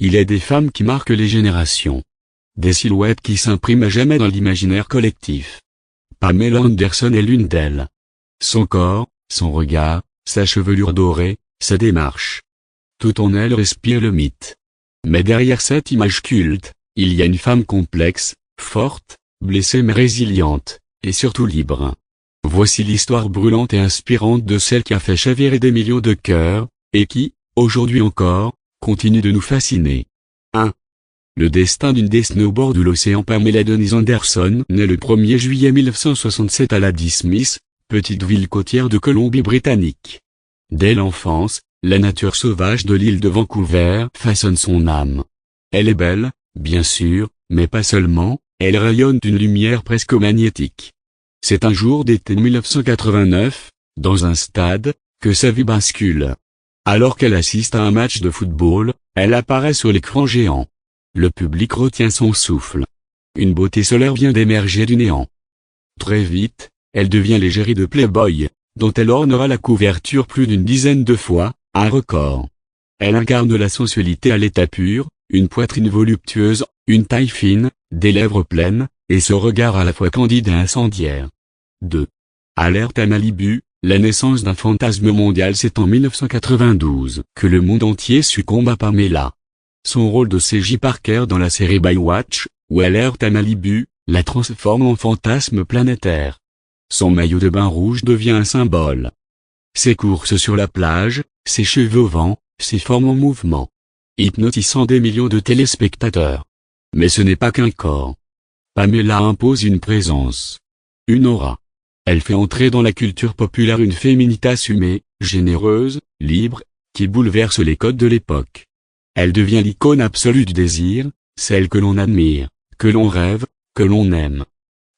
Il est des femmes qui marquent les générations. Des silhouettes qui s'impriment à jamais dans l'imaginaire collectif. Pamela Anderson est l'une d'elles. Son corps, son regard, sa chevelure dorée, sa démarche. Tout en elle respire le mythe. Mais derrière cette image culte, il y a une femme complexe, forte, blessée mais résiliente, et surtout libre. Voici l'histoire brûlante et inspirante de celle qui a fait chavirer des millions de cœurs, et qui, aujourd'hui encore, continue de nous fasciner. 1. Le destin d'une des snowboards de l'océan. Pamela Denise Anderson naît le 1er juillet 1967 à Ladysmith, petite ville côtière de Colombie-Britannique. Dès l'enfance, la nature sauvage de l'île de Vancouver façonne son âme. Elle est belle, bien sûr, mais pas seulement, elle rayonne d'une lumière presque magnétique. C'est un jour d'été 1989, dans un stade, que sa vie bascule. Alors qu'elle assiste à un match de football, elle apparaît sur l'écran géant. Le public retient son souffle. Une beauté solaire vient d'émerger du néant. Très vite, elle devient l'égérie de Playboy, dont elle ornera la couverture plus d'une dizaine de fois, un record. Elle incarne la sensualité à l'état pur, une poitrine voluptueuse, une taille fine, des lèvres pleines, et ce regard à la fois candide et incendiaire. 2. Alerte à Malibu, la naissance d'un fantasme mondial. C'est en 1992 que le monde entier succombe à Pamela. Son rôle de C.J. Parker dans la série Baywatch, ou Alerte à Malibu, la transforme en fantasme planétaire. Son maillot de bain rouge devient un symbole. Ses courses sur la plage, ses cheveux au vent, ses formes en mouvement. Hypnotisant des millions de téléspectateurs. Mais ce n'est pas qu'un corps. Pamela impose une présence. Une aura. Elle fait entrer dans la culture populaire une féminité assumée, généreuse, libre, qui bouleverse les codes de l'époque. Elle devient l'icône absolue du désir, celle que l'on admire, que l'on rêve, que l'on aime.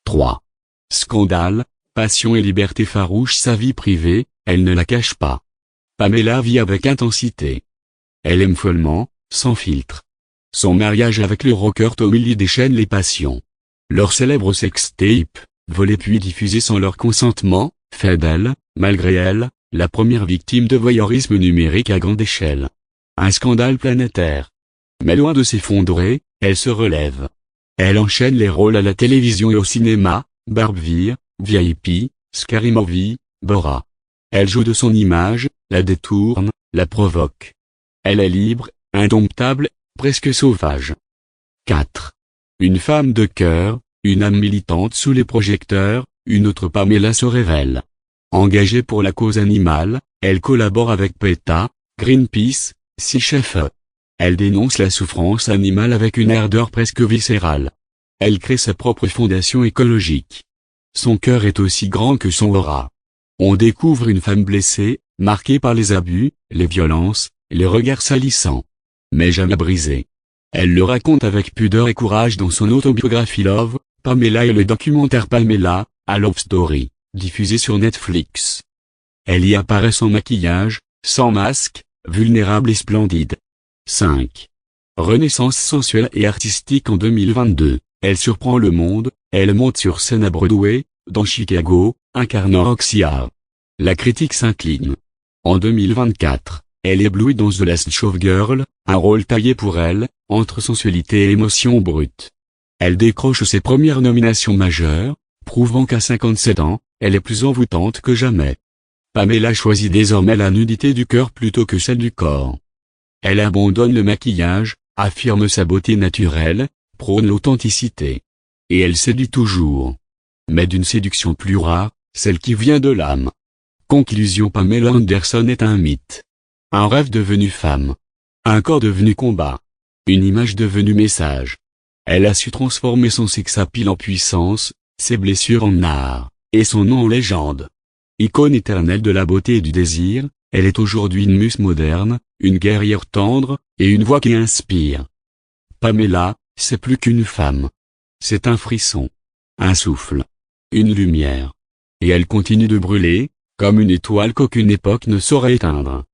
3. Scandale, passion et liberté farouche. Sa vie privée, elle ne la cache pas. Pamela vit avec intensité. Elle aime follement, sans filtre. Son mariage avec le rocker Tommy Lee déchaîne les passions. Leur célèbre sextape, volé puis diffusé sans leur consentement, fait d'elle, malgré elle, la première victime de voyeurisme numérique à grande échelle. Un scandale planétaire. Mais loin de s'effondrer, elle se relève. Elle enchaîne les rôles à la télévision et au cinéma, Barbie, VIP, Scary Movie, Bora. Elle joue de son image, la détourne, la provoque. Elle est libre, indomptable, presque sauvage. 4. Une femme de cœur, une âme militante sous les projecteurs, une autre Pamela se révèle. Engagée pour la cause animale, elle collabore avec PETA, Greenpeace, Sea Shepherd. Elle dénonce la souffrance animale avec une ardeur presque viscérale. Elle crée sa propre fondation écologique. Son cœur est aussi grand que son aura. On découvre une femme blessée, marquée par les abus, les violences, les regards salissants. Mais jamais brisée. Elle le raconte avec pudeur et courage dans son autobiographie Love, Pamela et le documentaire Pamela, A Love Story, diffusé sur Netflix. Elle y apparaît sans maquillage, sans masque, vulnérable et splendide. 5. Renaissance sensuelle et artistique. En 2022, elle surprend le monde, elle monte sur scène à Broadway, dans Chicago, incarnant Roxy Hart. La critique s'incline. En 2024, elle éblouit dans The Last Showgirl, un rôle taillé pour elle, entre sensualité et émotion brute. Elle décroche ses premières nominations majeures, prouvant qu'à 57 ans, elle est plus envoûtante que jamais. Pamela choisit désormais la nudité du cœur plutôt que celle du corps. Elle abandonne le maquillage, affirme sa beauté naturelle, prône l'authenticité. Et elle séduit toujours. Mais d'une séduction plus rare, celle qui vient de l'âme. Conclusion: Pamela Anderson est un mythe. Un rêve devenu femme. Un corps devenu combat. Une image devenue message. Elle a su transformer son sex-appeal en puissance, ses blessures en art, et son nom en légende. Icône éternelle de la beauté et du désir, elle est aujourd'hui une muse moderne, une guerrière tendre, et une voix qui inspire. Pamela, c'est plus qu'une femme. C'est un frisson. Un souffle. Une lumière. Et elle continue de brûler, comme une étoile qu'aucune époque ne saurait éteindre.